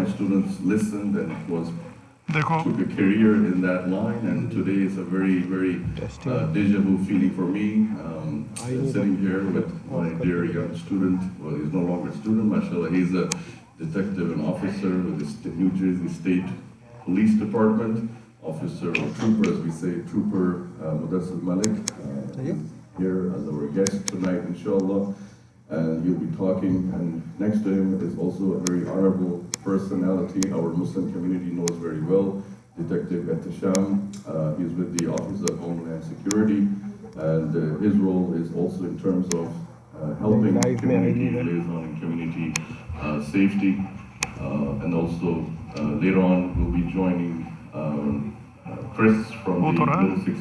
my students listened and took a career in that line, and today is a very, very deja vu feeling for me. Sitting here with my dear young student. Well, he's no longer a student, mashallah. He's a detective and officer with the New Jersey State Police Department, officer or trooper, as we say, Trooper Mudassir Malik, here as our guest tonight, inshallah. And he'll be talking, and next to him is also a very honorable personality our Muslim community knows very well, Detective Ehtisham. He's with the Office of Homeland Security, and his role is also in terms of helping community liaison and community safety. And also later on we'll be joining Chris from the Middle Six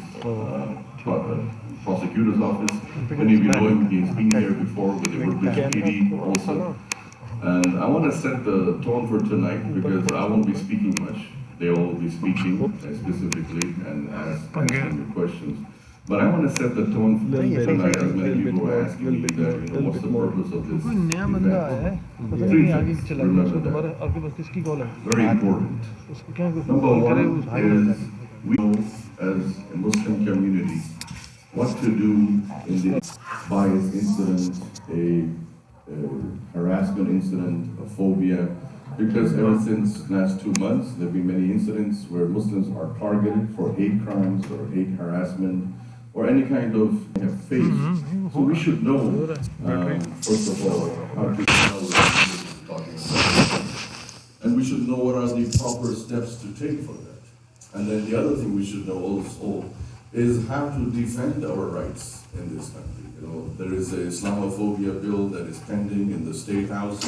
Prosecutor's Office. Many of you know him, he's been here before with the Woodbridge PD also. And I want to set the tone for tonight because I won't be speaking much. They all will be speaking specifically and answering the questions. But I want to set the tone for tonight, as many people are asking me that, what's the purpose of this event? Three things, remember that. Very important. Number one is we know as a Muslim community what to do in the bias incident, a harassment incident, a phobia, because ever since the last 2 months, there have been many incidents where Muslims are targeted for hate crimes or hate harassment or any kind of faced. So we should know, first of all, how to tell what talking about. And we should know what are the proper steps to take for that. And then the other thing we should know also is how to defend our rights in this country. You know, there is a Islamophobia bill that is pending in the State House.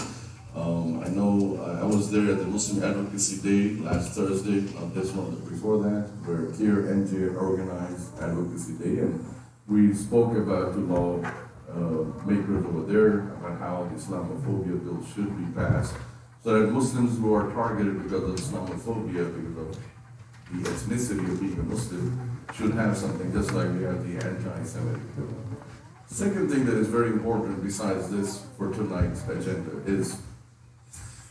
I know I was there at the Muslim Advocacy Day last Thursday, not this one, but before that, where CLEAR NJ organized Advocacy Day, and we spoke about the law makers over there about how the Islamophobia bill should be passed, so that Muslims who are targeted because of Islamophobia, because of the ethnicity of being a Muslim, should have something just like we have the anti-Semitic bill. Second thing that is very important besides this for tonight's agenda is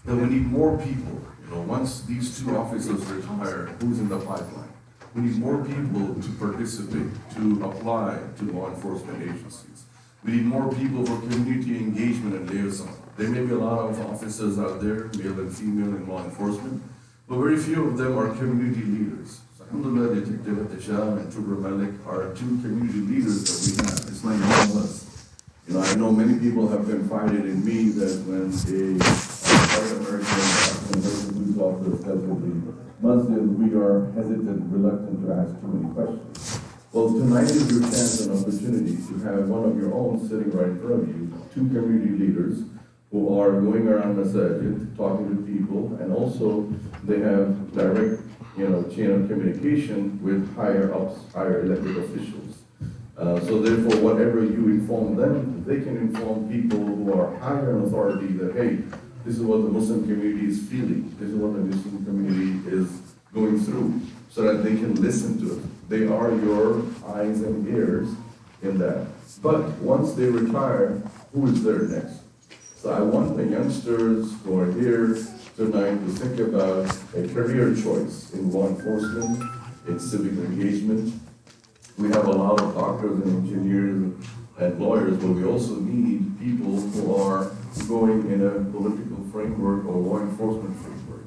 that we need more people. You know, once these two officers retire, who's in the pipeline? We need more people to participate, to apply to law enforcement agencies. We need more people for community engagement and liaison. There may be a lot of officers out there, male and female in law enforcement, but very few of them are community leaders. So, alhamdulillah, Detective Ehtisham and Trooper Malik are two community leaders that we have. It's like all of us. You know, I know many people have confided in me that when a white American police officer tells me Muslims, we are hesitant, reluctant to ask too many questions. Well, tonight is your chance and opportunity to have one of your own sitting right in front of you, two community leaders who are going around Masajid, talking to people, and also they have direct, chain of communication with higher ups, higher elected officials. So therefore, whatever you inform them, they can inform people who are higher in authority that, hey, this is what the Muslim community is feeling, this is what the Muslim community is going through, so that they can listen to it. They are your eyes and ears in that. But once they retire, who is there next? So I want the youngsters who are here tonight to think about a career choice in law enforcement, in civic engagement. We have a lot of doctors and engineers and lawyers, but we also need people who are going in a political framework or law enforcement framework.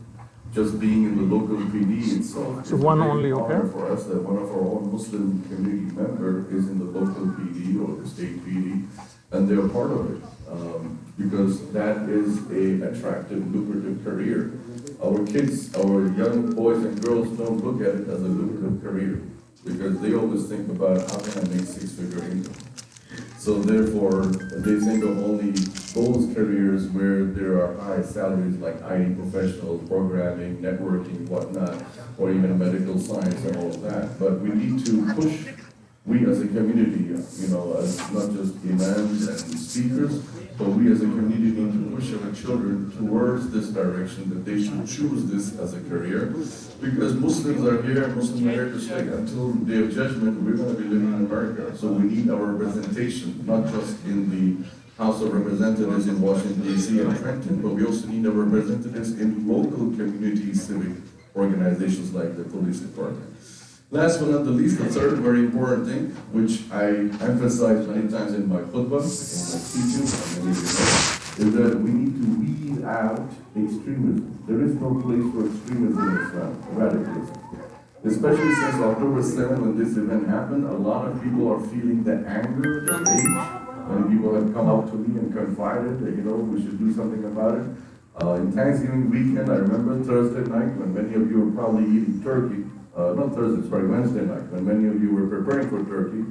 Just being in the local PD itself. So one only, okay? For us that one of our own Muslim community member is in the local PD or the state PD, and they're part of it. Because that is a attractive, lucrative career. Our kids, our young boys and girls don't look at it as a lucrative career because they always think about how can I make six-figure income. So therefore, they think of only those careers where there are high salaries like IT professionals, programming, networking, whatnot, or even medical science and all of that. But we need to push, we as a community, as not just imams and speakers, but we as a community need to push our children towards this direction, that they should choose this as a career. Because Muslims are here, Muslims are here to stay. Until the day of judgment, we're going to be living in America. So we need our representation, not just in the House of Representatives in Washington, D.C. and Trenton, but we also need our representatives in local community civic organizations like the police department. Last but not the least, the third very important thing, which I emphasize many times in my khutbah, in my teachings, is that we need to weed out extremism. There is no place for extremism in Islam, radicalism. Especially since October 7th, when this event happened, a lot of people are feeling the anger, the rage. Many people have come up to me and confided that, we should do something about it. In Thanksgiving weekend, I remember Thursday night, when many of you were probably eating turkey, Wednesday night, when many of you were preparing for turkey,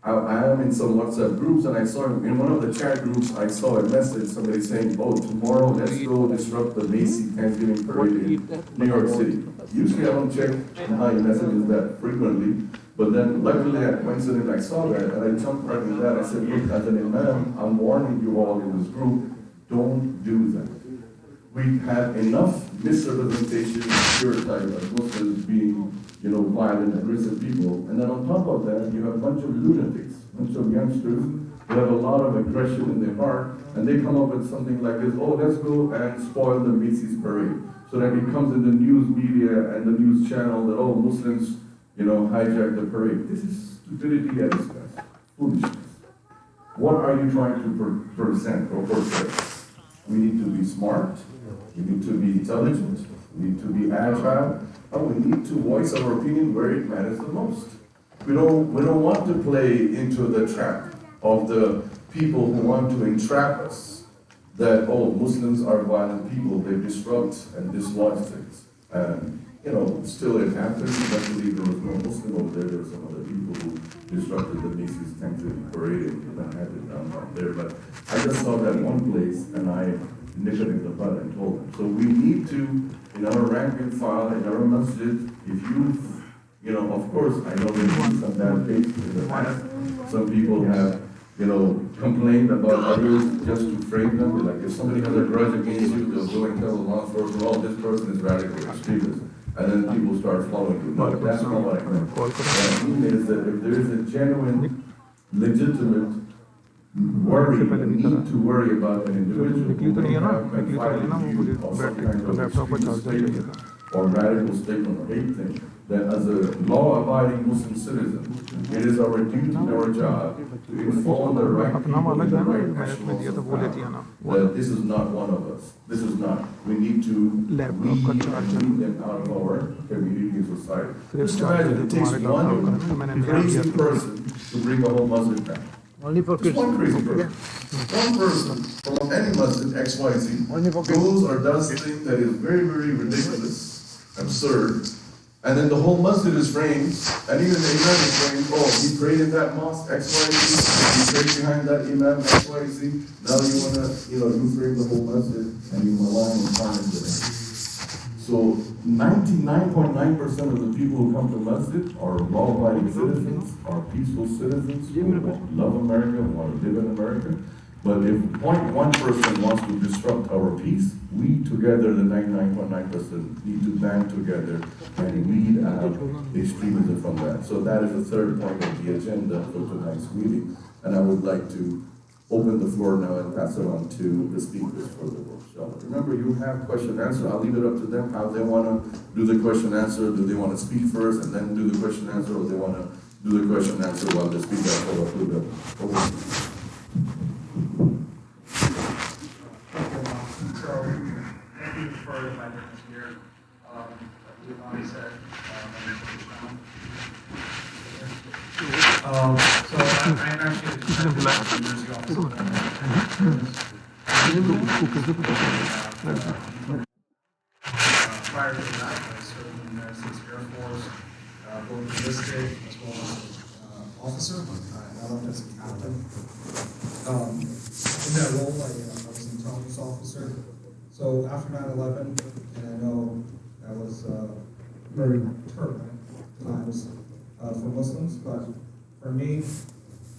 I am in some WhatsApp groups, and I saw in one of the chat groups, I saw a message, somebody saying, tomorrow let's go disrupt the Macy's Thanksgiving parade in New York City. Usually I don't check my messages that frequently, but then luckily, coincidentally, I saw that, and I jumped right in that. I said, look, as an imam, I'm warning you all in this group, don't do that. We have enough misrepresentation and stereotype of Muslims being, violent, aggressive people. And then on top of that, you have a bunch of lunatics, a bunch of youngsters who have a lot of aggression in their heart, and they come up with something like this, let's go and spoil the Macy's parade. So that it comes in the news media and the news channel that, Muslims, hijack the parade. This is stupidity at its best, foolishness. What are you trying to present or portray? We need to be smart, we need to be intelligent, we need to be agile, and we need to voice our opinion where it matters the most. We don't want to play into the trap of the people who want to entrap us that, Muslims are violent people, they disrupt and dislodge things. And, still it happened. Eventually there was no Muslim over there were some other people who disrupted the Macy's Thanksgiving parade and had it down there. But I just saw that one place and I nipped it in the bud and told them. So we need to, in our rank and file, in our masjid, if you, of course, I know there's been some bad cases in the past. Some people have, complained about others just to frame them. Like if somebody has a grudge against you, they'll go and tell the law enforcement, this person is radical extremist. And then people start following you. But that's not what I meant. What I mean is that if there is a genuine, legitimate worry, need to worry about an individual who have confided view of some kind of extremist statement or radical statement or hate thing, then as a law-abiding Muslim citizen, it is our duty and our job to inform the right people in the right echelons that this is not one of us. This is not. We need to weed them out of our community and society. Just imagine, it takes one crazy person to bring a whole Muslim down. Only for kids. One crazy person. One person from any Muslim XYZ goes or does something that is very, very ridiculous, absurd, and then the whole masjid is framed, and even the imam is framed, he prayed in that mosque, XYZ, he prayed behind that imam, XYZ, now you want to, you frame the whole masjid, and you malign and tarnish it. So 99.9% of the people who come to masjid are law-abiding citizens, are peaceful citizens who love America, want to live in America. But if 0.1 person wants to disrupt our peace, we together, the 99.9%, need to band together and weed out extremism from that. So that is the third point of the agenda for tonight's meeting. And I would like to open the floor now and pass it on to the speakers for the workshop. Remember, you have question and answer. I'll leave it up to them how they want to do the question and answer. Do they want to speak first and then do the question and answer, or they want to do the question and answer while the speaker follow up with them? If I didn't hear, Giovanni said, so I'm actually the years ago. Prior to that, I served in the United States Air Force, both enlisted as well as officer. I left as a captain. In that role, I was an intelligence officer. So after 9/11, and I know that was very turbulent times for Muslims, but for me,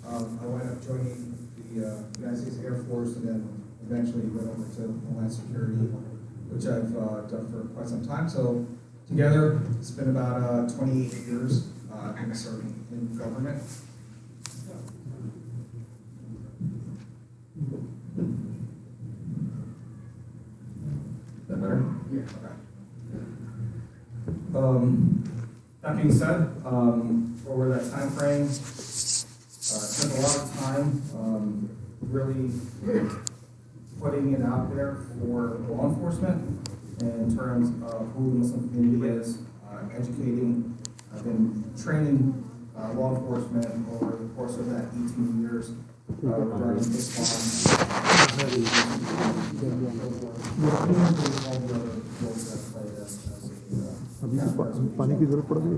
I wound up joining the United States Air Force and then eventually went over to Homeland Security, which I've done for quite some time. So together, it's been about 28 years I've been serving in government. That being said, over that time frame, took a lot of time, really putting it out there for law enforcement in terms of who the Muslim community is, educating. I've been training law enforcement over the course of that 18 years regarding Islam. अभी तो पानी की जरूरत पड़ गई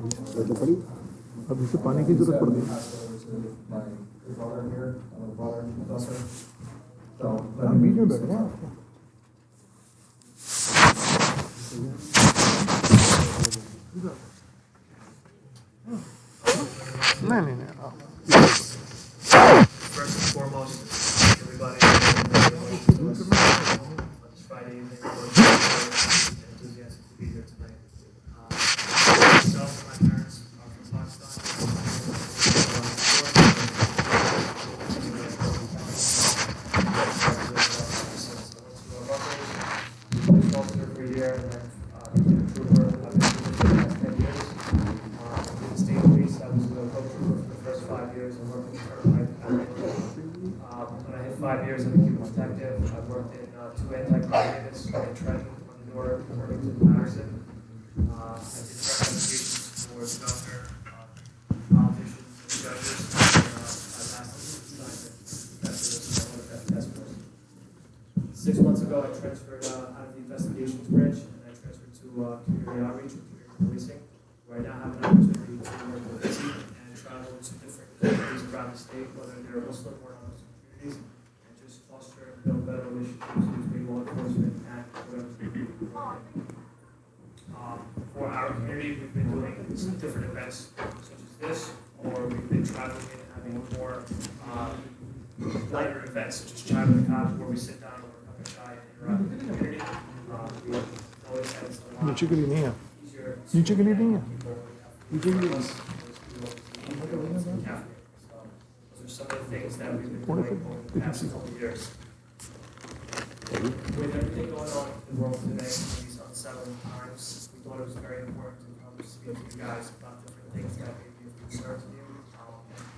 अभी तो पानी की जरूरत पड़ गई हम बीच में बैठ गए नहीं First and foremost, everybody on this Friday evening, enthusiastic to be here tonight. Myself and my parents are from Pakistan. For a year and then became a trooper. I've been trooper for the last 10 years. In the state police, I was a co-trooper for the first 5 years and worked in the when I hit 5 years, I became a detective. I worked in 2 anti-crime units in Trenton, Lenore, Worthington, Patterson. I did direct investigations for the governor, politicians, and judges. I passed the task force. 6 months ago, I transferred out of the investigations branch, and I transferred to community outreach and community policing, where I now have an opportunity to work with the team and travel to different communities around the state, whether they're Muslim or non-Muslim communities, and just foster and build better relationships between law enforcement and whatever community we're working. For our community, we've been doing some different events such as this, or we've been traveling and having more lighter events such as Chai with the Cops, where we sit down over a cup of chai and interact with the community. We notice that it's a lot नीचे के लिए नहीं है easier नीचे के लिए नहीं है नीचे के लिए those are some of the things that we've been doing over the past couple of years. With everything going on in the world today, these unsettling times, we thought it was very important to come speak to you guys about different things that may be of concern to you.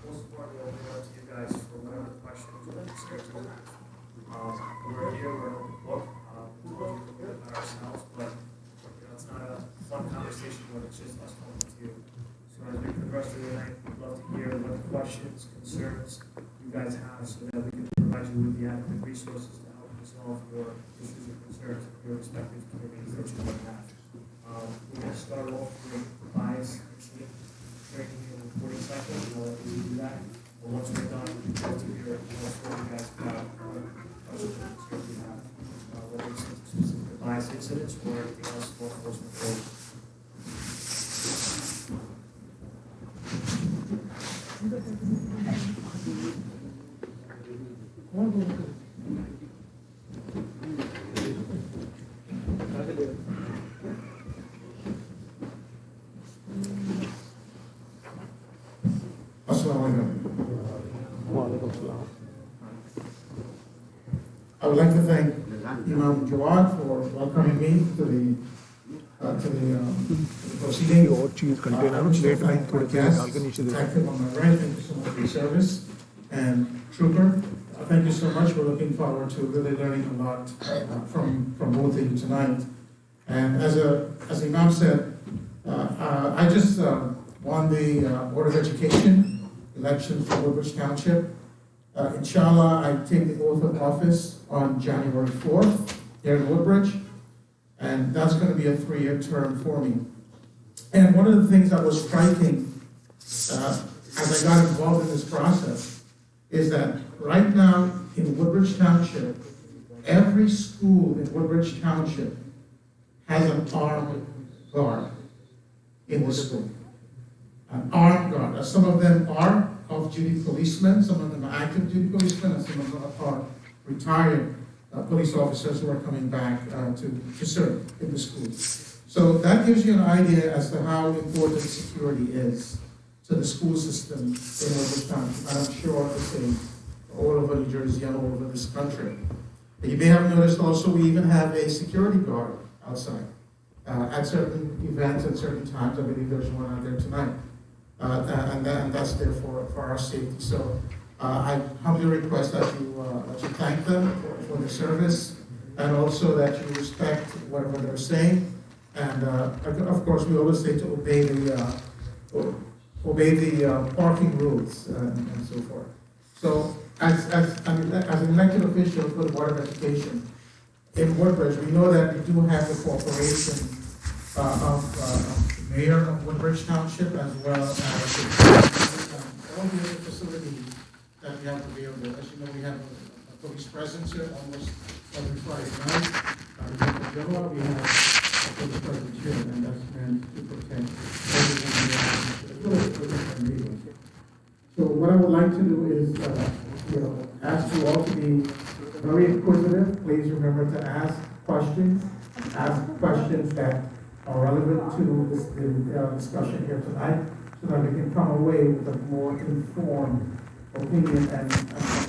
Most importantly, open it up to you guys for whatever questions or concerns you have. We're here, we're an open book. We told you a little bit about ourselves, but it's not a fun conversation when it's just us talking to you. So as we progress through the night, we'd love to hear what questions, concerns you guys have so that we can provide you with the adequate resources to help resolve your issues and concerns in your respective communities that you might have. We're going to start off with bias training and reporting cycle. We'll let you do that. But once we're done, we'd love to hear what you guys about questions and concerns you have, whether it's specific bias incidents or anything else law enforcement related. I would like to thank Imam Jawad for welcoming me to the proceeding. और चीज container plate में थोड़े से डाल के नीचे दे Thank you on my right. Thank you so much for your service. And Trooper, thank you so much. We're looking forward to really learning a lot from both of you tonight. And as Imam said, I just won the Board of Education election for Woodbridge Township. Inshallah, I take the oath of office on January 4th here in Woodbridge, and that's going to be a 3-year term for me. And one of the things that was striking as I got involved in this process is that right now in Woodbridge Township, every school in Woodbridge Township has an armed guard in the school. An armed guard. Some of them are off-duty policemen, some of them are active duty policemen, and some of them are retired police officers who are coming back to serve in the schools. So that gives you an idea as to how important security is to the school system in Woodbridge Township. And I'm sure it's all over New Jersey and all over this country. You may have noticed also we even have a security guard outside. at certain events at certain times. I believe there's one out there tonight. And that's there for our safety. So I humbly request that you thank them for the service, and also that you respect whatever they're saying. And of course, we always say to obey the parking rules and so forth. So as an elected official for the Board of Education in Woodbridge, we know that we do have the cooperation of the mayor of Woodbridge Township, as well as all the other facilities that we have available. As you know, we have a police presence here almost every Friday night. We have a police presence here, and that's meant to protect everyone. So what I would like to do is, ask you all to be very inquisitive. Please remember to ask questions that are relevant to this discussion here tonight, so that we can come away with a more informed opinion and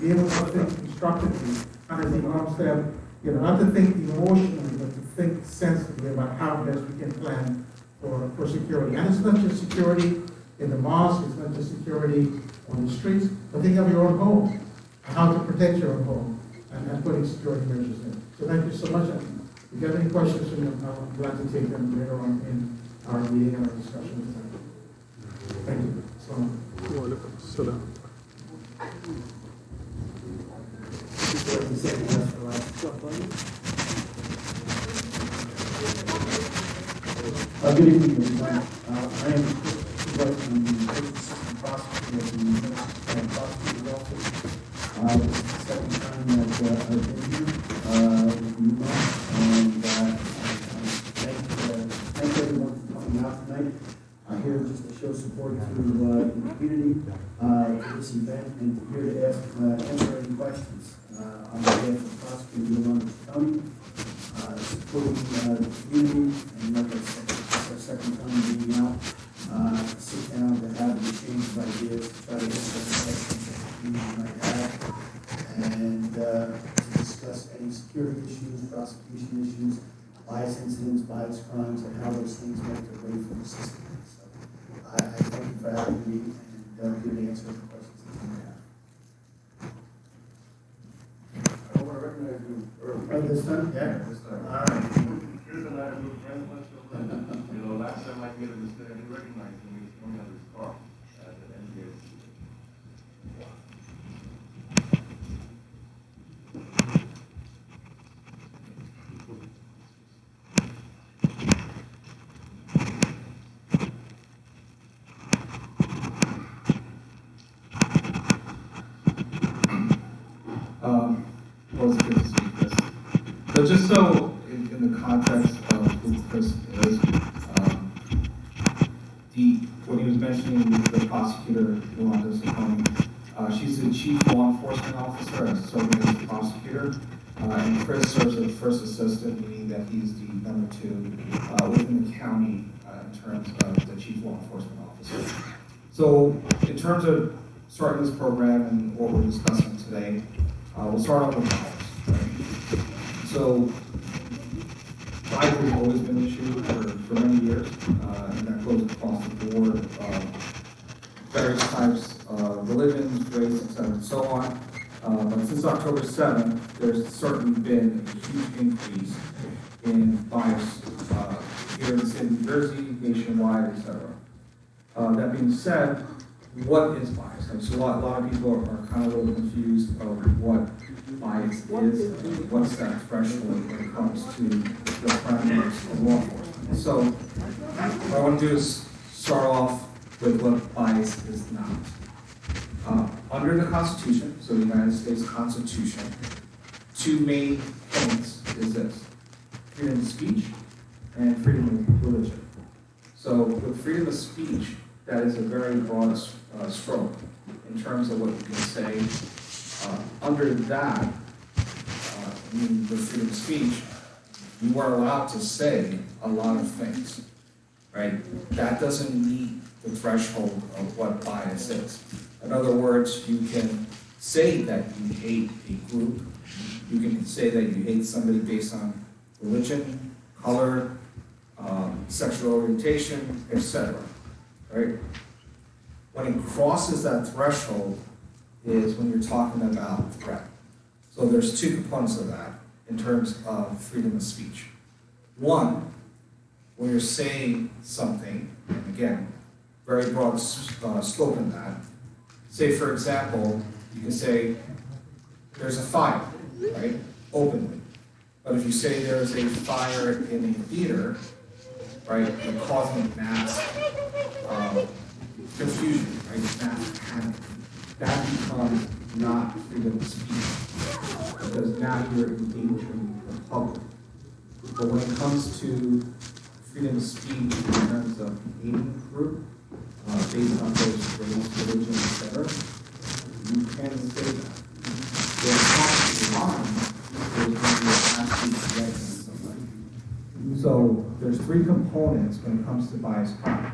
be able to think constructively. And as Imam said, not to think emotionally, but to think sensibly about how best we can plan for security. And it's not just security in the mosque, it's not just security on the streets, but think of your own home, and how to protect your own home, and putting security measures in. So thank you so much. If you have any questions, I'm glad to take them later on in our meeting and our discussion tonight. Thank you. Good evening, everyone. I am from the Assistant Prosecutor of the Prosecutor's Office. This is the second time that I've been here with you, and thank everyone for coming out tonight. I'm here just to show support to the community for this event, and here to answer any questions on behalf of the prosecutor of Long Beach County, supporting the community, and like I said, it's our second time being out. Sit down to have an exchange of ideas, to try to answer the questions that the community might have, and to discuss any security issues, prosecution issues, bias incidents, bias crimes, and how those things make their way through the system. So I thank you for having me, and I'm here to answer the questions that you may have. I want to recognize you early. This time? Yeah. This time. All right. Here's a nice little friend. Last time I came to this thing, he recognized me. He was coming out of his car at the NBA. Well, it's good to see Chris. So just so in the context of who Chris is, when he was mentioning the prosecutor, Yolanda Saccone, she's the chief law enforcement officer and serving as the prosecutor. And Chris serves as the first assistant, meaning that he's the number 2 within the county in terms of the chief law enforcement officer. So in terms of starting this program and what we're discussing today, we'll start off with bias. Right? So bias has always been an issue for many years, and that goes across the board, various types of religions, race, etc., and so on. But since October 7th, there's certainly been a huge increase in bias here in the state of New Jersey, nationwide, etc. That being said, what is bias? So a lot of people are kind of a little confused over what bias is, what's that threshold when it comes to the parameters of law enforcement. So what I want to do is start off with what bias is not. Under the Constitution, so the United States Constitution, 2 main points is this: freedom of speech and freedom of religion. So with freedom of speech, that is a very broad stroke in terms of what you can say. Under that, with freedom of speech, you are allowed to say a lot of things, right? That doesn't meet the threshold of what bias is. In other words, you can say that you hate a group. You can say that you hate somebody based on religion, color, sexual orientation, etc. Right? When it crosses that threshold is when you're talking about threat. So there's two components of that in terms of freedom of speech. One, when you're saying something, and again, very broad scope in that. Say, for example, you can say, there's a fire, right? Openly. But if you say there's a fire in a theater, right, you're causing mass confusion, right? Mass panic. That becomes not freedom of speech, because now you're endangering the public. But when it comes to freedom of speech in terms of hating a group, based on those race, religion, etc., you can say that. The possible line is when you're actually threatening somebody. So there's three components when it comes to biased crime.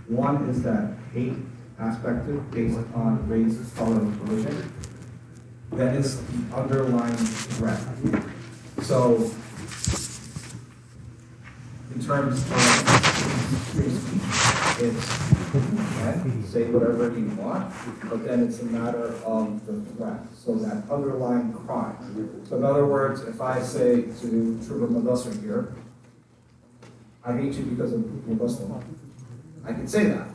One is that hate aspect based on race, color, religion. Then is the underlying threat. So in terms of free speech, it's you can say whatever you want, but then it's a matter of the threat. So that underlying crime. So in other words, if I say to Trooper Madusser here, I hate you because of you're Muslim, I can say that.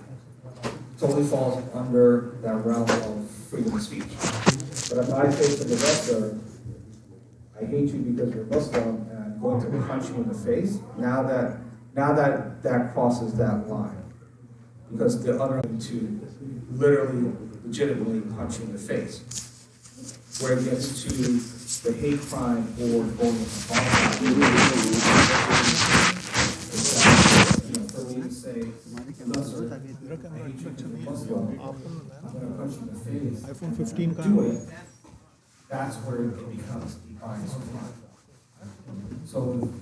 Totally falls under that realm of freedom of speech. But if I say to Madusser, I hate you because you're Muslim, and I'm going to punch you in the face, now that crosses that line. Because the other to literally, legitimately punch you in the face. Where it gets to the hate crime or going into violence, for me to say, Madusser, I hate you because you're Muslim, I'm going to punch you in the face. iPhone 15 do it. That's where it becomes a bias crime. So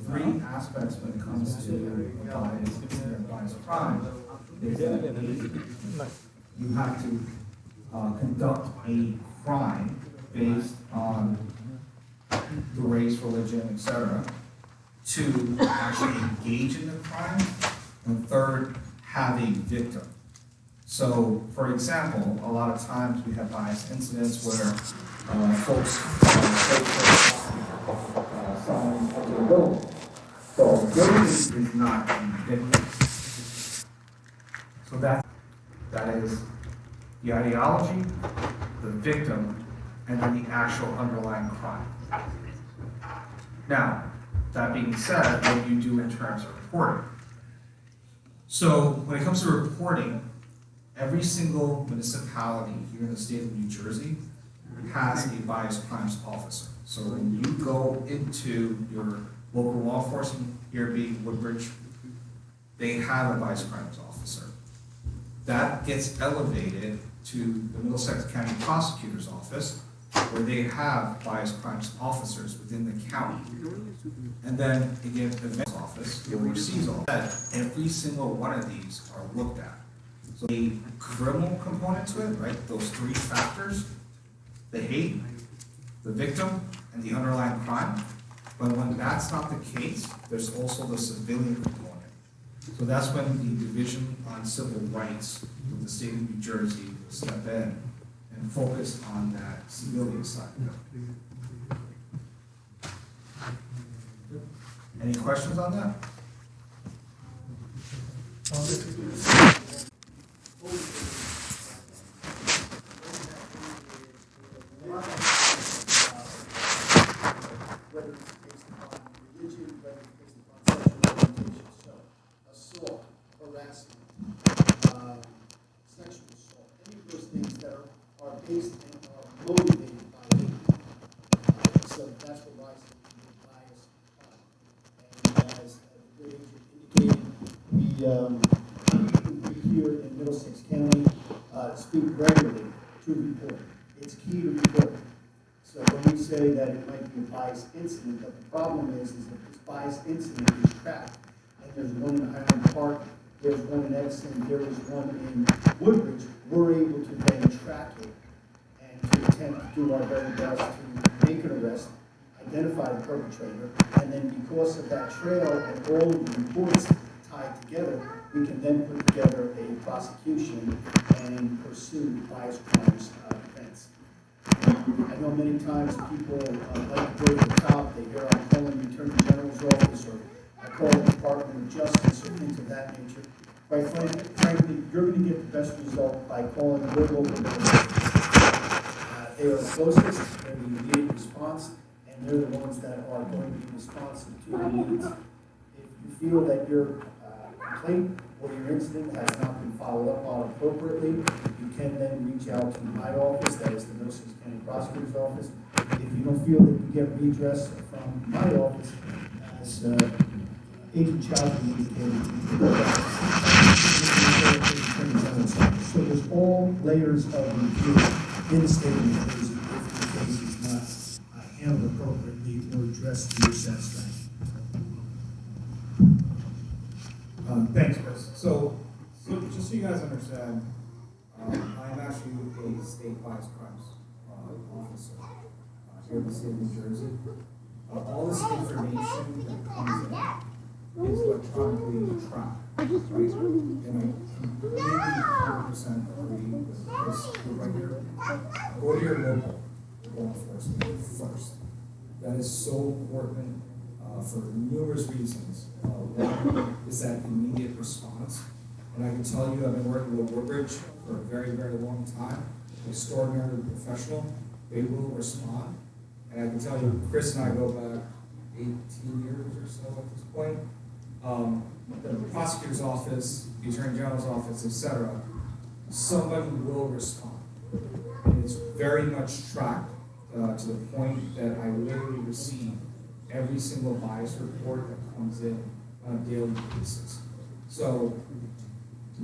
three aspects when it comes to bias crime is that you have to conduct a crime based on the race, religion, etc. Two, actually engage in the crime. And third, have a victim. So, for example, a lot of times we have bias incidents where folks someone into the building. So, building is not a victim. So that is the ideology, the victim, and then the actual underlying crime. Now, that being said, what do you do in terms of reporting? So, when it comes to reporting, every single municipality here in the state of New Jersey has a bias crimes officer. So when you go into your local law enforcement, here being Woodbridge, they have a bias crimes officer. That gets elevated to the Middlesex County Prosecutor's Office, where they have bias crimes officers within the county. And then again, the Mayor's Office oversees all that. Every single one of these are looked at. So a criminal component to it, right? Those three factors, the hate, the victim, and the underlying crime. But when that's not the case, there's also the civilian component. So that's when the Division on Civil Rights with the state of New Jersey will step in and focus on that civilian side. Any questions on that? Whether it's based upon religion, whether it's based upon sexual orientation. So, assault, harassment, sexual assault, any of those things that are based and are motivated by hate. So that's what bias is. And as the great agent indicated, we here in Middlesex County speak regularly to report. It's key to report. So when we say that it might be a biased incident, but the problem is that this biased incident is tracked. And there's one in Highland Park, there's one in Edison, there is one in Woodbridge. We're able to then track it and to attempt to do our very best to make an arrest, identify the perpetrator, and then because of that trail and all of the reports tied prosecution and pursue bias crimes events. I know many times people like to go to the top, they hear I'm calling the Attorney General's office, or I call the Department of Justice, or things of that nature. Quite frankly, you're going to get the best result by calling your local authority. They are the closest, they're the immediate response, and they're the ones that are going to be responsive to your needs. If you feel that your complaint or your incident has not been followed up on appropriately, you can then reach out to my office, that is the Middlesex County Prosecutor's Office. If you don't feel that you get redress from my office, as Agent Chowdhury indicated, so there's all layers of review in the state of New Jersey if the case is not handled appropriately or addressed to your satisfaction. Thanks, Chris. So just so you guys understand, I'm actually a state bias crimes officer here in the state of New Jersey. All this information that comes in is electronically tracked, right? And I completely 100% agree with Chris. Right here. Go to your local law enforcement first. That is so important for numerous reasons. One is that immediate response. And I can tell you, I've been working with Woodbridge for a very, very long time. Extraordinarily professional. They will respond. And I can tell you, Chris and I go back 18 years or so at this point. The prosecutor's office, the attorney general's office, etc. Somebody will respond. And it's very much tracked to the point that I literally receive every single bias report that comes in on a daily basis. So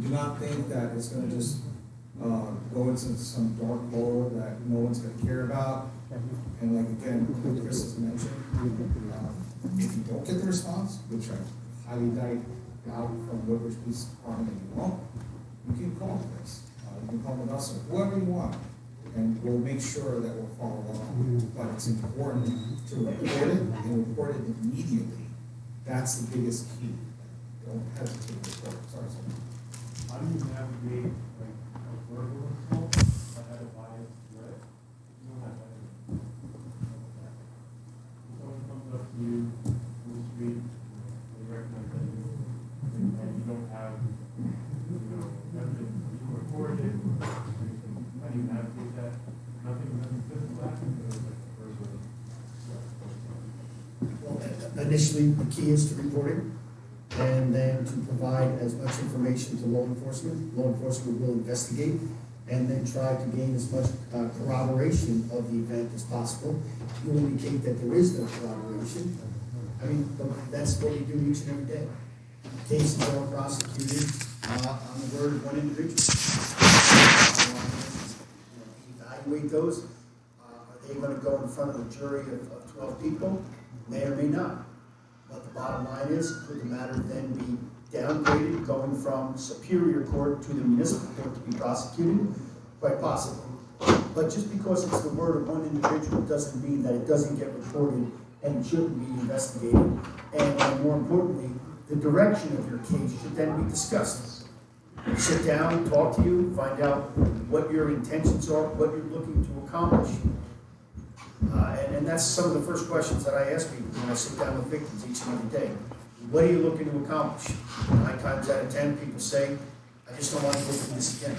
do not think that it's going to just go into some dark hole that no one's going to care about. And like again, like Chris has mentioned, if you don't get the response, which I highly doubt from Woodbridge Police Department that you won't, you can call Chris. You can call with us or whoever you want. And we'll make sure that we'll follow along. But it's important to report it and report it immediately. That's the biggest key. Don't hesitate to report. Sorry, sir. How do you navigate like a verbal assault that had a bias threat? You don't have that. Someone comes up to you on the street, they recognize that you, and you don't have, evidence, you can record it, how do you navigate that? Nothing physical action, but it's like verbal. Well, initially, the key is to report it, and then to provide as much information to law enforcement. Law enforcement will investigate, and then try to gain as much corroboration of the event as possible. If you indicate that there is no corroboration, I mean, that's what we do each and every day. Cases are prosecuted on the word of one individual. Evaluate those. Are they going to go in front of a jury of 12 people? May or may not. But the bottom line is, could the matter then be downgraded, going from Superior Court to the Municipal Court to be prosecuted? Quite possibly. But just because it's the word of one individual doesn't mean that it doesn't get reported and shouldn't be investigated. And more importantly, the direction of your case should then be discussed. Sit down, talk to you, find out what your intentions are, what you're looking to accomplish. And that's some of the first questions that I ask people when I sit down with victims each and every day. What are you looking to accomplish? 9 times out of 10, people say, I just don't want to go through this again.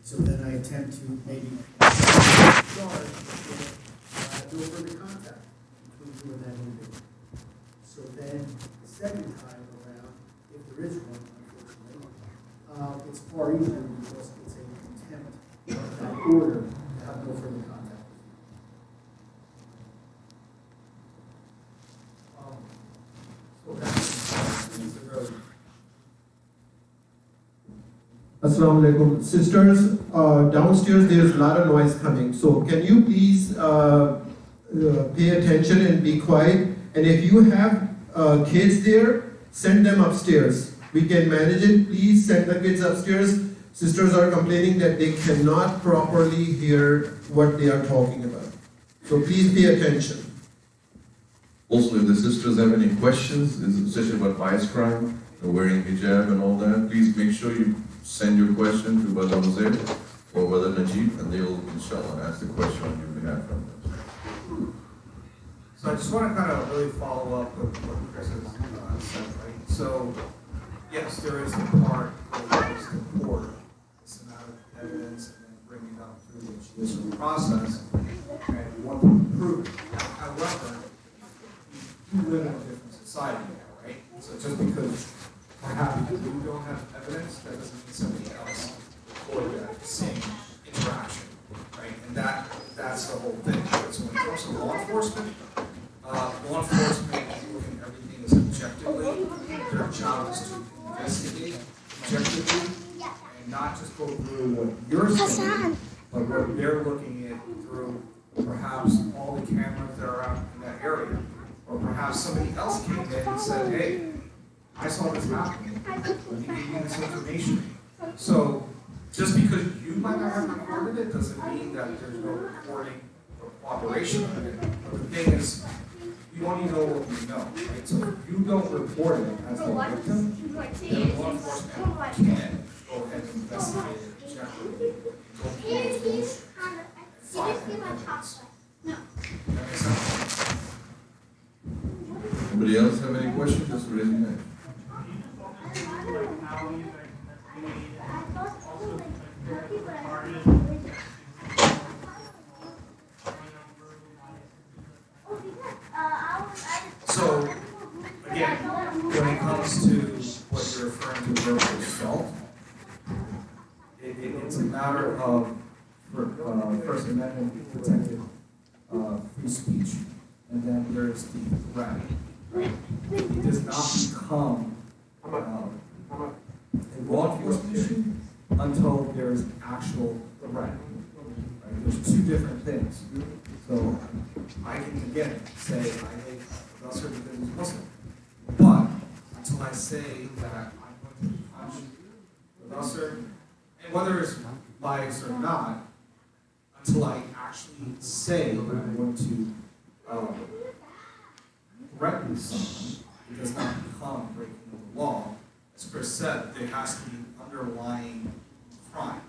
So then I attempt to maybe start do a further contact between you and that individual. So then the second time around, if there is one, unfortunately, it's far easier because it's a contempt of that order to have no further contact. Assalamu alaikum. Sisters, downstairs there's a lot of noise coming. So can you please pay attention and be quiet? And if you have kids there, send them upstairs. We can manage it. Please send the kids upstairs. Sisters are complaining that they cannot properly hear what they are talking about. So please pay attention. Also, if the sisters have any questions, especially about bias crime, wearing hijab and all that, please make sure you send your question to Brother Jose or Brother Najib, and they'll, inshallah, ask the question on your behalf from them. So I just want to kind of really follow up with what Chris has said, right? So, yes, there is a part that is the court, it's amount of evidence, and then bringing it up through the judicial process, and what can be proven. However, you live in a different society now, right? So just because perhaps you don't have evidence, that doesn't mean somebody else recorded that same interaction, right? And that's the whole thing. So when it comes to law enforcement is looking at everything as objectively. Their job is to investigate objectively and not just go through what you're saying, but what they're looking at through perhaps all the cameras that are out in that area. Or perhaps somebody else came in and said, hey, I saw this happening. Let me give you this information. So just because you might not have recorded it doesn't mean that there's no recording or cooperation on it. But the thing is, you only know what you know, right? So if you don't report it as a victim, then law enforcement can go ahead and investigate it objectively, go through those motions, and find evidence. That makes sense? Anybody else have any questions? Just raise your hand. So, again, when it comes to what you're referring to verbal assault, it's a matter of First Amendment protected free speech, and then there's the threat. Right? It does not become a law enforcement issue until there's actual threat. Right? There's two different things. So I can again say I hate Nasser because he's Muslim, but until I say that I'm going to punch Nasser, and whether it's biased or not, until I actually say that I'm going to threaten someone, it does not become breaking the law. As Chris said, there has to be an underlying crime.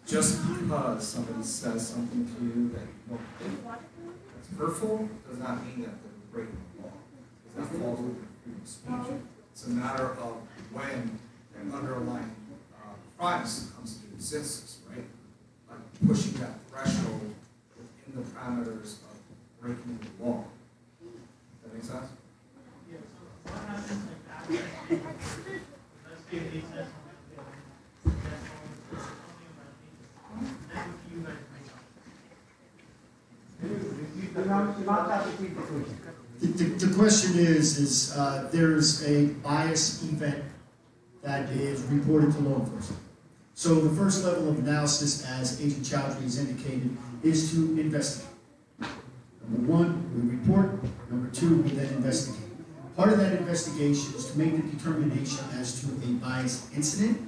Just because somebody says something to you that you don't think that's hurtful does not mean that they're breaking the law. Because that falls within freedom of speech. It's a matter of when an underlying crime comes into existence, right? Like pushing that threshold within the parameters of breaking the law. Does that make sense? Yeah, so what happens like after, let's say they said something The question is there's a bias event that is reported to law enforcement. So the first level of analysis, as Agent Chowdhury has indicated, is to investigate. Number one, we report. Number two, we then investigate. Part of that investigation is to make the determination as to a bias incident,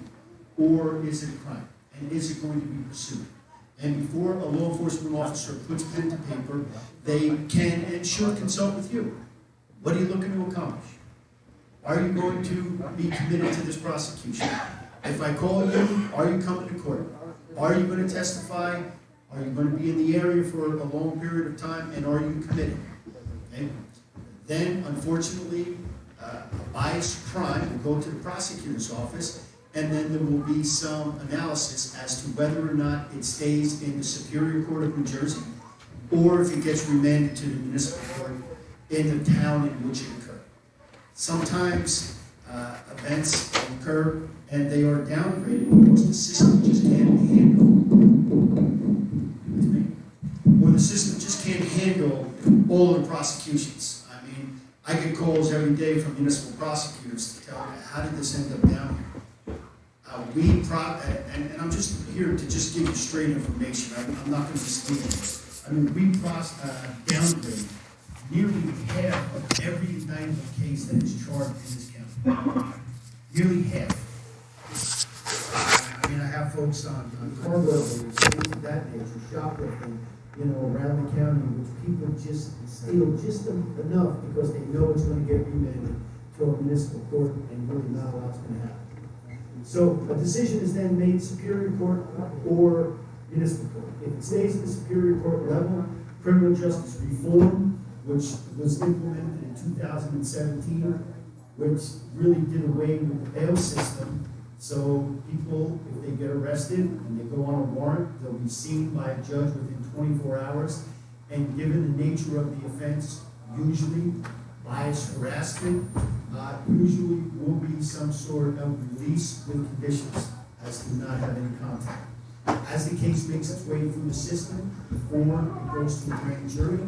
or is it a crime, and is it going to be pursued. And before a law enforcement officer puts pen to paper, they can and should consult with you. What are you looking to accomplish? Are you going to be committed to this prosecution? If I call you, are you coming to court? Are you going to testify? Are you going to be in the area for a long period of time? And are you committed? Okay? Then, unfortunately, a biased crime will go to the prosecutor's office, and then there will be some analysis as to whether or not it stays in the Superior Court of New Jersey, or if it gets remanded to the municipal court in the town in which it occurred. Sometimes events occur and they are downgraded because the system just can't handle, or the system just can't handle all of the prosecutions. I mean, I get calls every day from municipal prosecutors to tell me, how did this end up down here? And I'm just here to just give you straight information. I'm not going to mislead you. I mean, we downgrade nearly half of every indictable case that is charged in this county. Nearly half. I mean, I have folks on car burglaries, things of that nature, shoplifting, around the county, which people just steal just enough because they know it's going to get remanded to a municipal court, and really not a lot's going to happen. So a decision is then made Superior Court or Municipal Court. If it stays at the Superior Court level, criminal justice reform, which was implemented in 2017, which really did away with the bail system. So people, if they get arrested and they go on a warrant, they'll be seen by a judge within 24 hours. And given the nature of the offense, usually bias harassment, usually will be some sort of release with conditions as to not have any contact. As the case makes its way through the system, before it goes to a grand jury,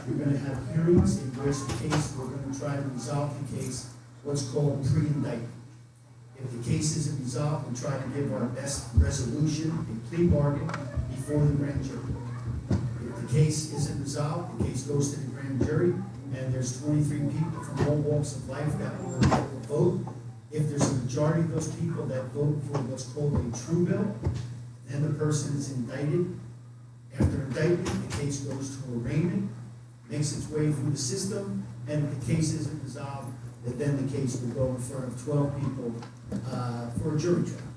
you're going to have hearings in which the case, we're going to try to resolve the case, what's called pre-indictment. If the case isn't resolved, we try to give our best resolution, a plea bargain, before the grand jury. If the case isn't resolved, the case goes to the grand jury, and there's 23 people from all walks of life that will vote. If there's a majority of those people that vote for what's called a true bill, then the person is indicted. After indictment, the case goes to arraignment, makes its way through the system, and if the case isn't resolved, then the case will go in front of 12 people for a jury trial.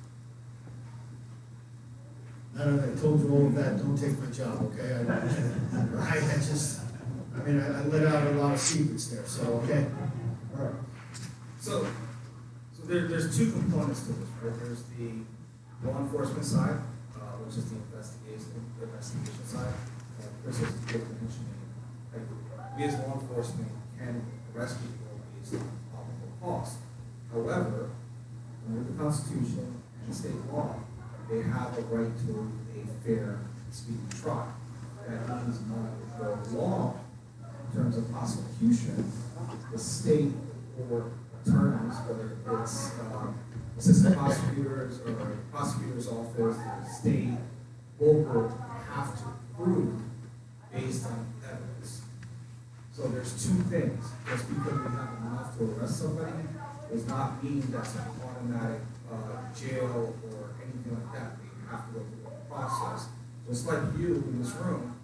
Now that I told you all of that, don't take my job, okay? I let out a lot of secrets there, so, okay? All right. So there's two components to this, right? There's the law enforcement side, which is the investigation side. Chris is mentioning, like, we as law enforcement can arrest people based on probable cause. However, under the Constitution and state law, they have a right to a fair and speedy trial. That means under the law, in terms of prosecution, the state or attorneys, whether it's assistant prosecutors or prosecutor's office, the state, local, have to prove based on evidence. So there's two things. Just because we have enough to arrest somebody does not mean that's an automatic jail or anything like that. We have to go through a process, just like you in this room,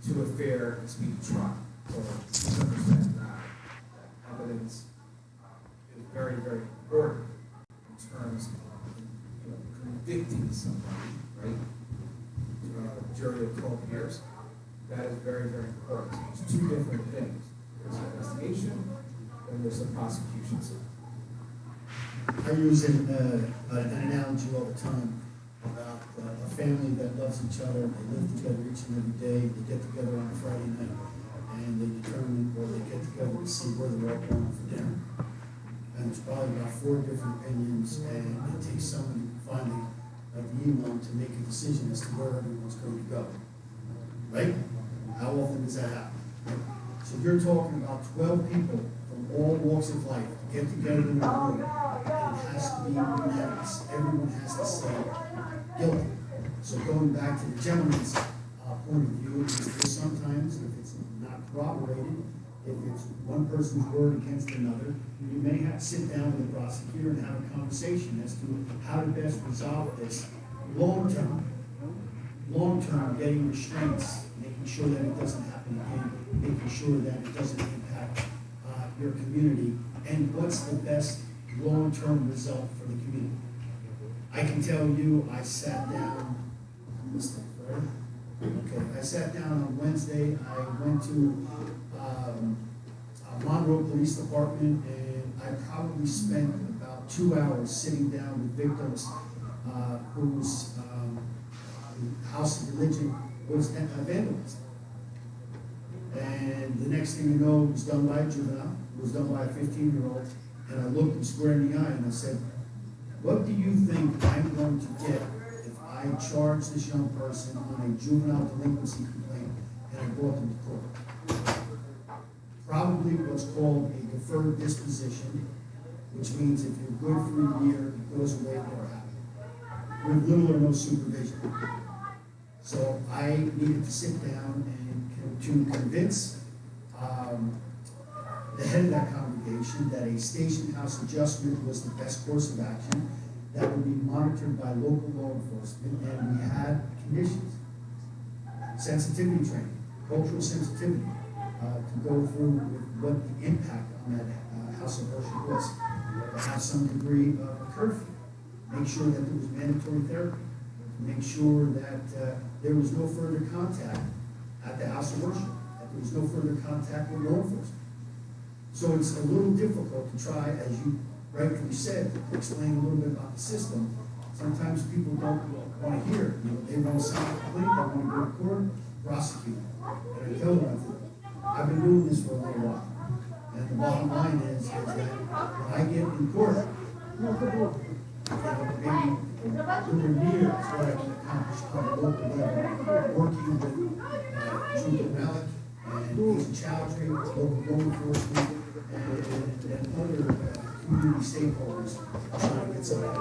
to a fair and speedy trial. So please understand that evidence is very, very important in terms of convicting somebody, right? Jury of 12 years. That is very, very important. So it's two different things. There's an investigation, and there's the prosecution side. I use an analogy all the time about a family that loves each other. They live together each and every day. They get together on a Friday night, and they determine, or they get together to see where they're all going for dinner. And there's probably about 4 different opinions, and it takes somebody finally, like the imam, to make a decision as to where everyone's going to go. Right? How often does that happen? So you're talking about 12 people from all walks of life to get together in a room, and it has to be unanimous. Everyone has to say guilty. So going back to the gentleman's point of view, is sometimes, if it's not corroborated, if it's one person's word against another, you may have to sit down with the prosecutor and have a conversation as to how to best resolve this long-term, getting restraints, making sure that it doesn't happen again, making sure that it doesn't impact your community, and what's the best long-term result for the community. I can tell you, I sat down, I sat down on Wednesday. I went to Monroe Police Department, and I probably spent about 2 hours sitting down with victims whose house of religion was vandalized. And the next thing you know, it was done by a juvenile, it was done by a 15-year-old, and I looked him square in the eye and I said, what do you think I'm going to get if I charge this young person on a juvenile delinquency complaint and I brought them to court? Probably what's called a deferred disposition, which means if you're good for a year, it goes away or happen, with little or no supervision. So I needed to sit down and to convince the head of that congregation that a station house adjustment was the best course of action that would be monitored by local law enforcement, and we had conditions, sensitivity training, cultural sensitivity, to go through with what the impact on that house of worship was, to have some degree of a curfew. make sure that there was mandatory therapy, make sure that there was no further contact at the house of worship, that there was no further contact with law enforcement. So it's a little difficult to try, as you rightfully said, to explain a little bit about the system. Sometimes people don't want to hear it. You know, they want to sign a complaint, they want to go to court, prosecute. And I tell them, I've been doing this for a little while. And the bottom line is that when I get in court, maybe nowhere near what I can accomplish on a local level, working with Trooper Malik and Agent Chowdhury, local law enforcement, and other community stakeholders trying to get something.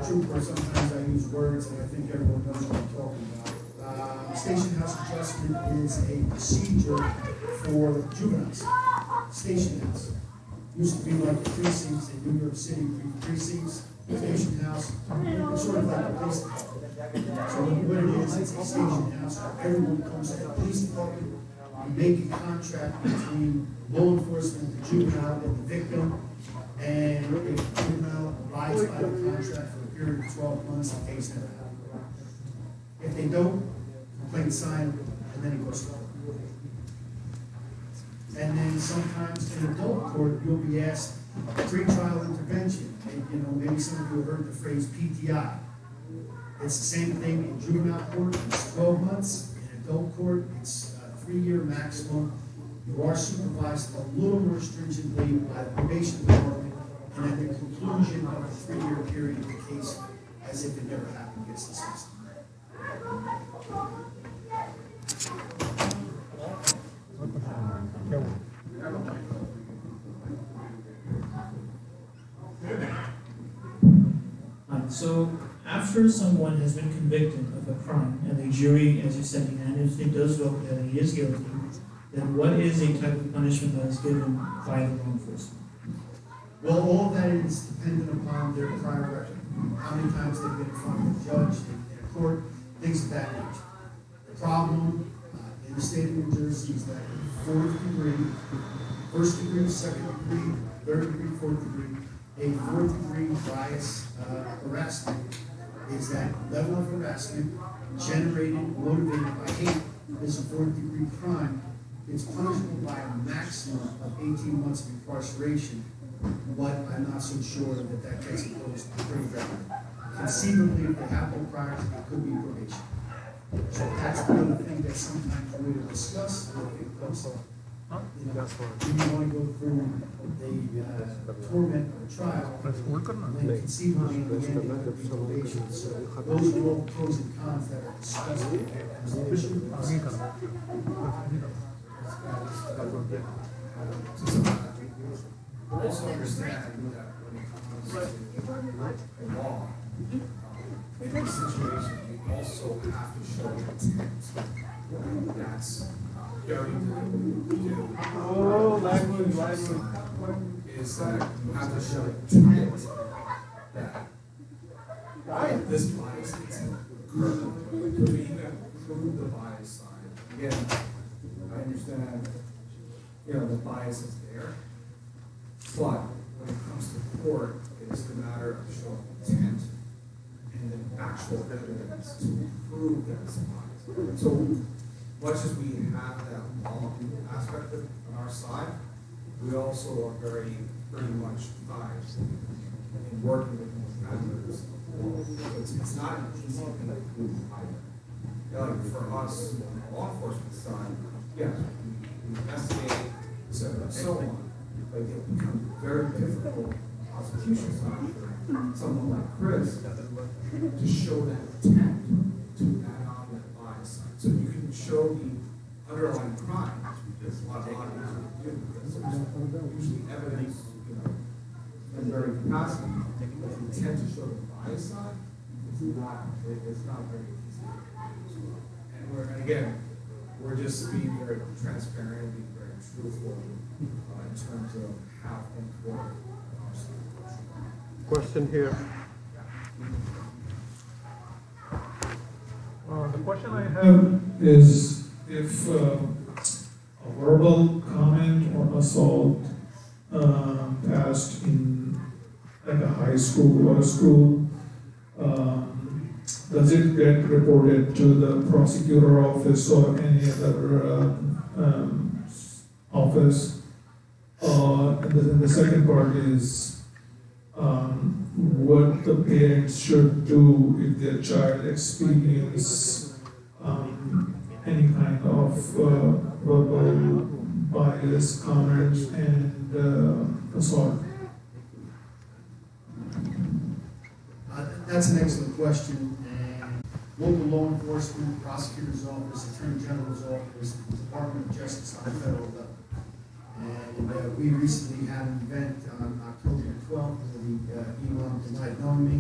Trooper, sometimes I use words and I think everyone knows what I'm talking about. Station house adjustment is a procedure for juveniles. Station house. Used to be like the precincts in New York City, precincts, station house. It's sort of like a police department. So what it is, it's a station house where everyone comes to the police department. You make a contract between law enforcement, the juvenile, and the victim. And if the juvenile abides by the contract for a period of 12 months, the case never happens. If they don't, complaint signed, and then it goes to court. And then sometimes in adult court, you'll be asked pre-trial intervention. And, you know, maybe some of you have heard the phrase PTI. It's the same thing in juvenile court, it's 12 months. In adult court, it's a 3-year maximum. You are supervised a little more stringently by the probation department, and at the conclusion of the 3-year period, the case, as if it never happened, gets dismissed. So after someone has been convicted of a crime and the jury, as you said, unanimously does vote that he is guilty, then what is a type of punishment that is given by the law enforcement? Well, all that is dependent upon their prior record. How many times they've been in front of a judge, in a court, things of that nature. The problem in the state of New Jersey is that 4th degree, 1st degree, 2nd degree, 3rd degree, 4th degree, a 4th degree bias harassment is that level of harassment generated, motivated by hate is a 4th degree crime. It's punishable by a maximum of 18 months of incarceration, but I'm not so sure that that gets imposed pretty regularly. Conceivably, if they have no priors, it could be probation. So that's the other thing that sometimes we will discuss with victims. You know, do you want to go through the torment of a trial, and then conceivably in the end, it could be probation. So those are all the pros and cons that are discussed with victims. There should be process. Also understand that when it comes to law, in this situation, you also have to show intent. That's very difficult to do. Oh, language. Is that you have to show intent that this bias is occurred. To even prove the bias side. Again, I understand, you know, the bias is there. But when it comes to court, it's a matter of showing intent and then actual evidence to prove that it's biased. So much as we have that law aspect on our side, we also are very much biased in working with most members of the law. So it's not an easy thing to prove either. You know, like for us on the law enforcement side, yes, we investigate, so on. But it becomes very difficult on the prosecution side for someone like Chris to show that intent to add on that bias side. So you can show the underlying crime, which is a lot easier to do because there's usually evidence, you know, in very capacity. But the intent to show the bias side is not, it's not very easy. And again, we're just being very transparent, being very truthful. In terms of how things work. Question here. The question I have is if a verbal comment or assault passed in like a high school or a school, does it get reported to the prosecutor office or any other office? And then the second part is what the parents should do if their child experiences any kind of verbal bias, comments, and assault. That's an excellent question. And local law enforcement, prosecutor's office, attorney general's office, Department of Justice on the federal level. And we recently had an event on October 12th with the Imam Tonight Knowing Me,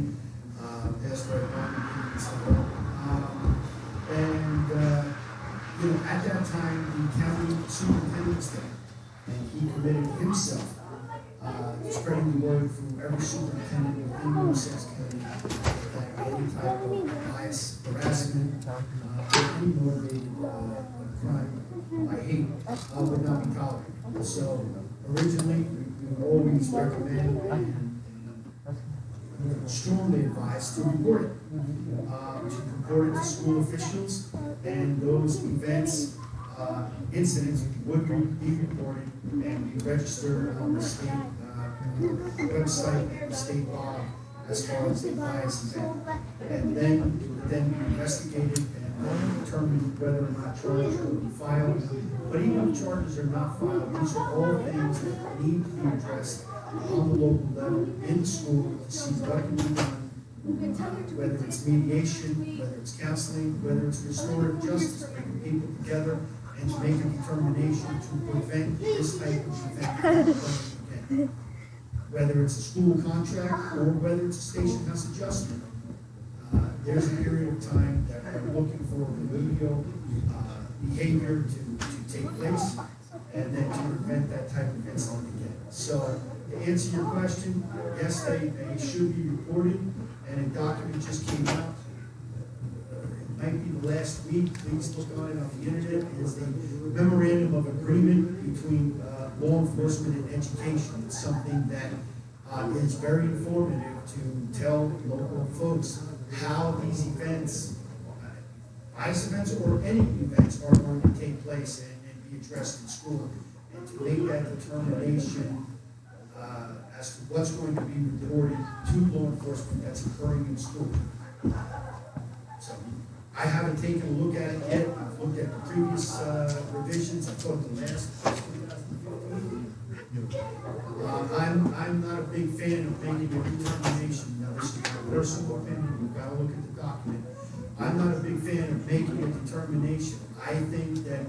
Pastor and at that time, the county superintendent was there, and he committed himself to spreading the word through every superintendent within Middlesex County that any type of bias, harassment, or any motivated crime by hate would not be tolerated. So originally, we always recommend and strongly advised to report it. To report it to school officials, and those events, incidents would be reported and be registered on the state website and the state law as far as the bias event. And then it would then be investigated and then determined whether or not charges will be filed. But even if charges are not filed, these are all things that need to be addressed on the local level in the school to see what can be done. Whether it's mediation, whether it's counseling, whether it's restorative justice, bringing people together and to make a determination to prevent this type of event from occurring again. Whether it's a school contract or whether it's a station house adjustment, there's a period of time that we're looking for remedial behavior to take place and then to prevent that type of incident again. So to answer your question, yes, they should be reported. And a document just came out, it might be the last week, please look on it on the internet, is the memorandum of agreement between law enforcement and education. It's something that is very informative to tell local folks how these events, bias events or any events, are going to take place and be addressed in school, and to make that determination as to what's going to be reported to law enforcement that's occurring in school. So I haven't taken a look at it yet. I've looked at the previous revisions. I thought the last. I'm not a big fan of making a determination. Now this is my personal opinion. You've got to look at the document. I'm not a big fan of making a determination. I think that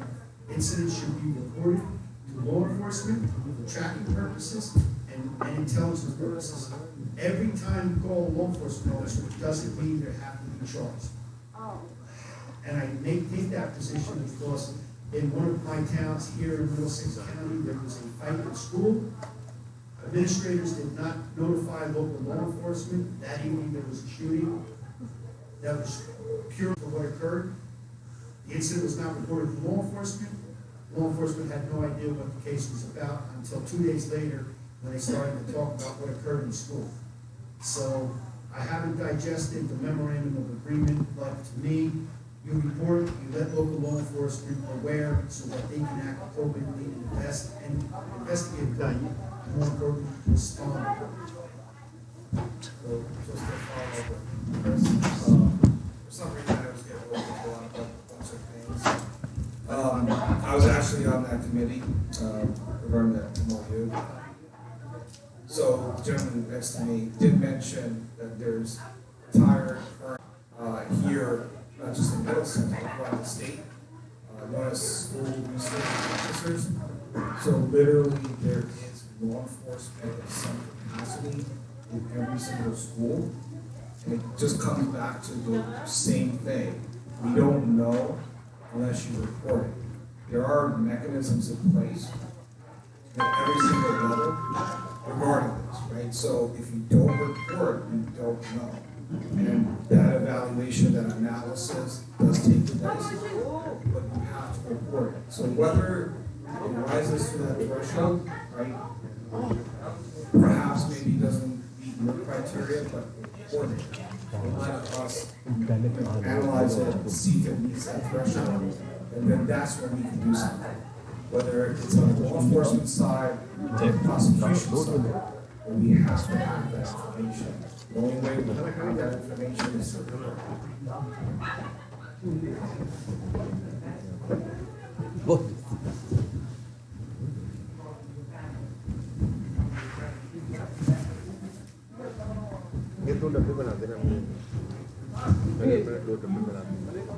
incidents should be reported to law enforcement for tracking purposes and intelligence purposes. Every time you call a law enforcement officer, it doesn't mean they have to be charged. And I take that position because in one of my towns here in Middlesex County, there was a fight in school. Administrators did not notify local law enforcement. That evening there was a shooting that was pure for what occurred. The incident was not reported to law enforcement. Law enforcement had no idea what the case was about until 2 days later when they started to talk about what occurred in school. So I haven't digested the memorandum of agreement, but to me, you report, you let local law enforcement aware so that they can act appropriately and investigate value, and more importantly, respond. So just to follow up with Chris, for some reason I was getting a little bit on a bunch of things. I was actually on that committee regarding that MOU. So the gentleman next to me did mention that there's entire here, not just in Middlesex, but around the state, known as school resource officers. So literally there is law enforcement of some capacity in every single school. And it just comes back to the same thing. We don't know unless you report it. There are mechanisms in place at every single level regarding this, right? So if you don't report, you don't know. And that evaluation, that analysis does take place, but you have to report it. So whether it rises to that threshold, right, criteria, but important. Let us analyze it, see if it meets that threshold, and then that's when we can do something. Whether it's on the law enforcement side or the prosecution side, we have to have that information. The only way we have that information is through her. ये 2 डब्बे बना देना मुझे पहले 2 डब्बे बना देना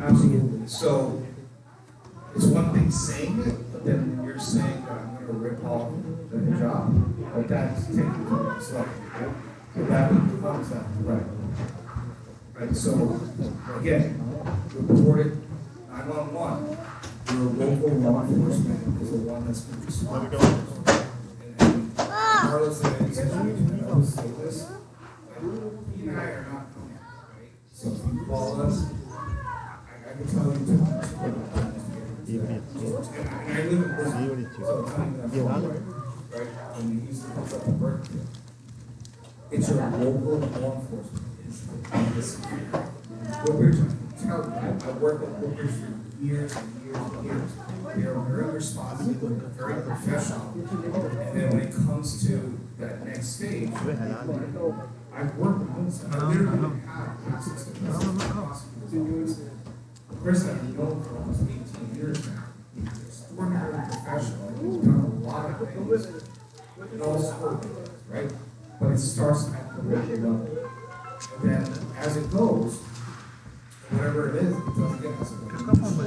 Absolutely. So it's one thing saying it, but then you're saying that I'm going to rip off the job. Like that's taking the stuff. Right? So that becomes that right. Right. So again, reported 911. Your local law enforcement is the one that's going to respond. And regardless of any situation, I will say this: you and I are not coming, right? So if you call us. I can tell you too much. And I live in Brisbane, so I'm telling you that from right? When you used to pick up the birth kit. It's your local law enforcement is what we're trying to tell you. I work with workers for years and years and years. They're very responsible, very professional. And then when it comes to that next stage, I've worked with them. I literally have access to prosecutors. The person I've known for almost 18 years now. He's extraordinarily professional. He's done a lot of things in all sorts of things, right? But it starts at the local level. And then as it goes, whatever it is, it doesn't get as it does. I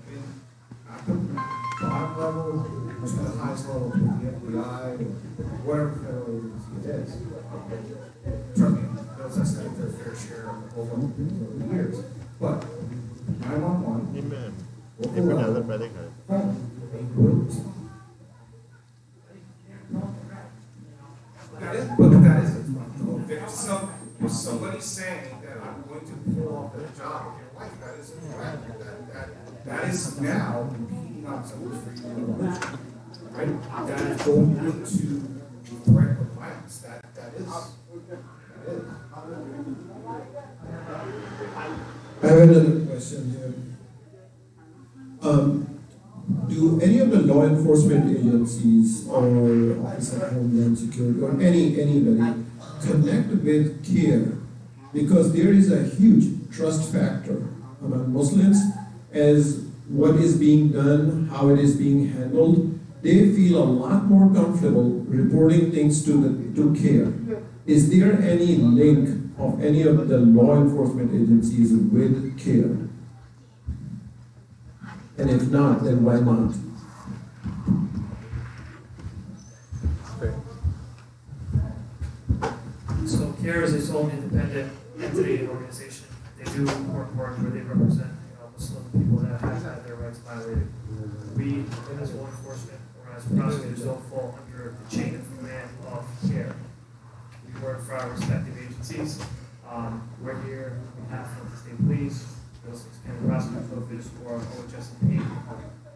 mean, at the bottom level, to the highest level, to the FBI, whatever federal agency it is. Trust me, those have spent their fair share over the years. But 911, Amen. local level, they will respond. That is, but that is it. If somebody's saying that I'm going to pull off the job of your life, that is correct. That is now impeding on someone's freedom of religion. Right? That is going into threat of violence. That is. I have another question here. Do any of the law enforcement agencies or Office of Homeland Security or anybody connect with CARE? Because there is a huge trust factor among Muslims as what is being done, how it is being handled. They feel a lot more comfortable reporting things to CARE. Is there any link of any of the law enforcement agencies with CARE? And if not, then why not? So CARE is its own independent entity and organization. They do work where they represent Muslim people that have had their rights violated. We, as law enforcement or as prosecutors, don't fall under the chain of command of CARE. We work for our respective agencies. We're here on behalf of the state police, Middlesex County Prosecutor's Office, or OHS&P.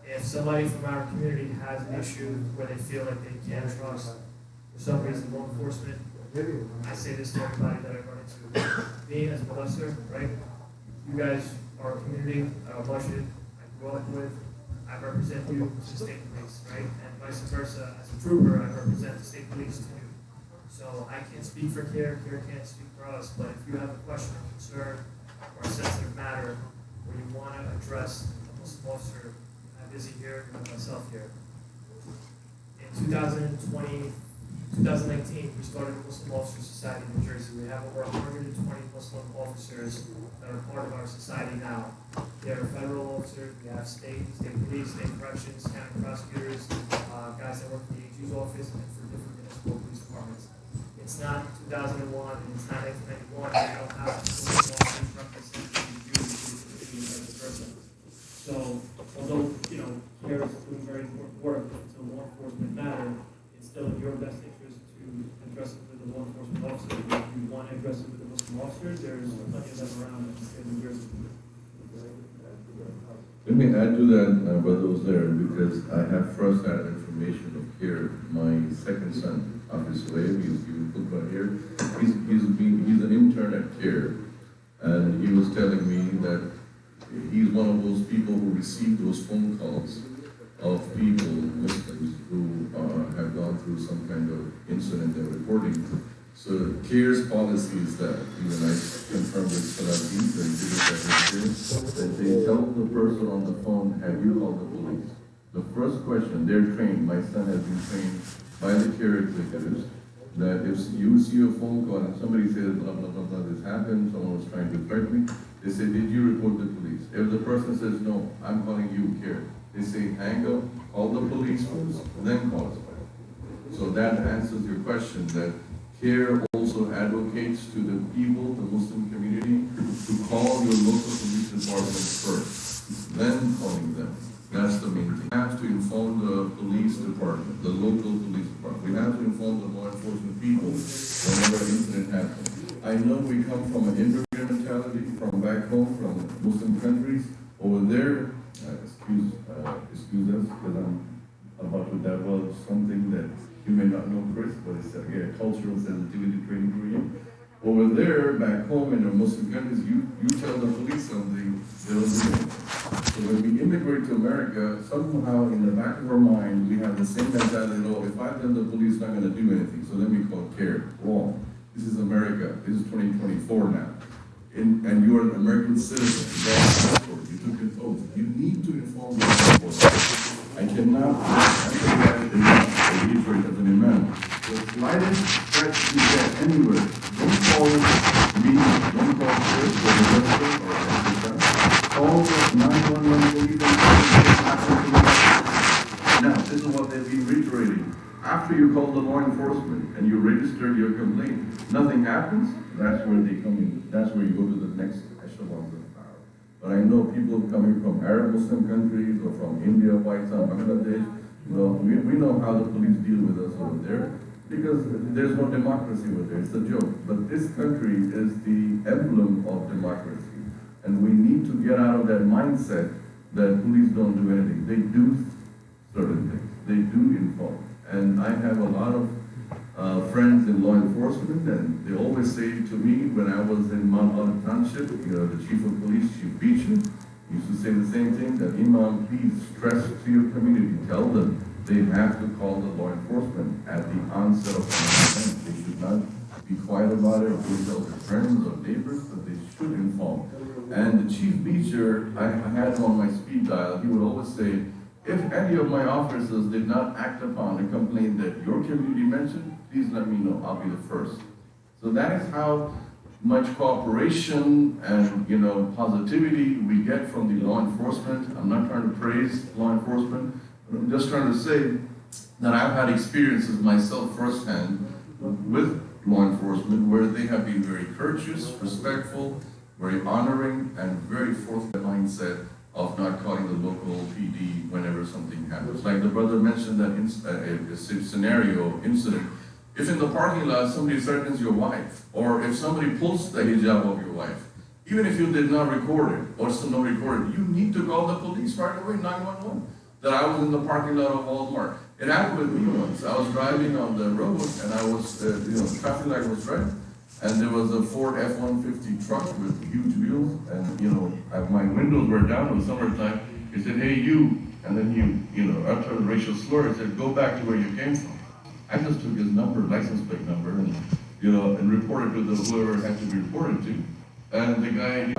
If somebody from our community has an issue where they feel like they can't trust, for some reason, law enforcement, I say this to everybody that I run into. Me as a molester, right? You guys are a community, a budget, I grew up with, I represent you as the state police, right? And vice versa, as a trooper, I represent the state police to you. So I can't speak for CARE can't speak for us, but if you have a question or concern or a sensitive matter where you want to address a Muslim officer, I'm busy here, and myself here. In 2019, we started the Muslim Officer Society in New Jersey. We have over 120 Muslim officers that are part of our society now. There are federal officers, we have state police, state corrections, county prosecutors, guys that work for the AG's office, and for different municipal police departments. It's it's not 2001 and it's not 1991, you don't have police officers representing you as a person. So, although, you know, CARE is doing very important work, it's a law enforcement matter, it's still in your best interest to address it with the law enforcement officers. If you want to address it with the Muslim officers, there's plenty of them around in the state of New Jersey. Let me add to that, Brother Ozair, because I have first-hand information of CARE. My second son, Hafiz Suhaib, he's put right here. He's an intern at CARE, and he was telling me that he's one of those people who received those phone calls of people, Muslims, who have gone through some kind of incident they're reporting. So CARE's policy is that, even I confirmed with Salafi, that they tell the person on the phone, have you called the police? The first question, they're trained, my son has been trained by the CARE executives, that if you see a phone call and somebody says, blah, blah, blah, blah, this happened, someone was trying to threaten me, they say, did you report the police? If the person says, no, I'm calling you, CARE, they say, hang up, call the police first, then call us back. So that answers your question, that CARE also advocates to the people, the Muslim community, to call your local police department first, then calling them. That's the main thing. We have to inform the police department, the local police department. We have to inform the law enforcement people whenever an incident happens. I know we come from an immigrant mentality from back home, from Muslim countries. Over there, excuse us, because I'm about to divulge something that you may not know, Chris, but it's again a cultural sensitivity training for you. Over there, back home in the Muslim countries, you tell the police something, they'll do it. So when we immigrate to America, somehow in the back of our mind, we have the same mentality, oh, if I tell the police not going to do anything, so let me call CARE. Wrong. This is America. This is 2024 now. And you are an American citizen. You took an oath. You need to inform the law enforcement. I cannot reiterate as an imam. The slightest threat you get anywhere, don't call me, don't call Chris or the minister or anything. Call the 911 police and now, this is what they've been reiterating. After you call the law enforcement and you register your complaint, nothing happens, that's where they come in. That's where you go to the next echelon of power. But I know people coming from Arab Muslim countries or from India, Pakistan, Bangladesh, well, we know how the police deal with us over there because there's no democracy over there. It's a joke. But this country is the emblem of democracy. And we need to get out of that mindset that police don't do anything. They do certain things. They do inform. And I have a lot of friends in law enforcement, and they always say to me when I was in Mount Olive Township, the chief of police, Chief Beecher, used to say the same thing, that Imam, please stress to your community, tell them they have to call the law enforcement at the onset of an event. They should not be quiet about it or tell their friends or neighbors, but they should inform. And the Chief Beecher, I had him on my speed dial, he would always say, if any of my officers did not act upon a complaint that your community mentioned, please let me know, I'll be the first. So that is how much cooperation and positivity we get from the law enforcement. I'm not trying to praise law enforcement, but I'm just trying to say that I've had experiences myself firsthand with law enforcement where they have been very courteous, respectful, very honoring, and very forthright mindset of not calling the local PD whenever something happens. Like the brother mentioned that incident. If in the parking lot somebody threatens your wife, or if somebody pulls the hijab of your wife, even if you did not record it, or still not record it, you need to call the police right away, 911. That I was in the parking lot of Walmart. It happened with me once. I was driving on the road, and I was, the traffic light was red, and there was a Ford F-150 truck with huge wheels, and my windows were down in the summertime. He said, hey, you, and then after the racial slur, he said, go back to where you came from. I just took his number, license plate number, and reported to whoever had to be reported to. And the guy,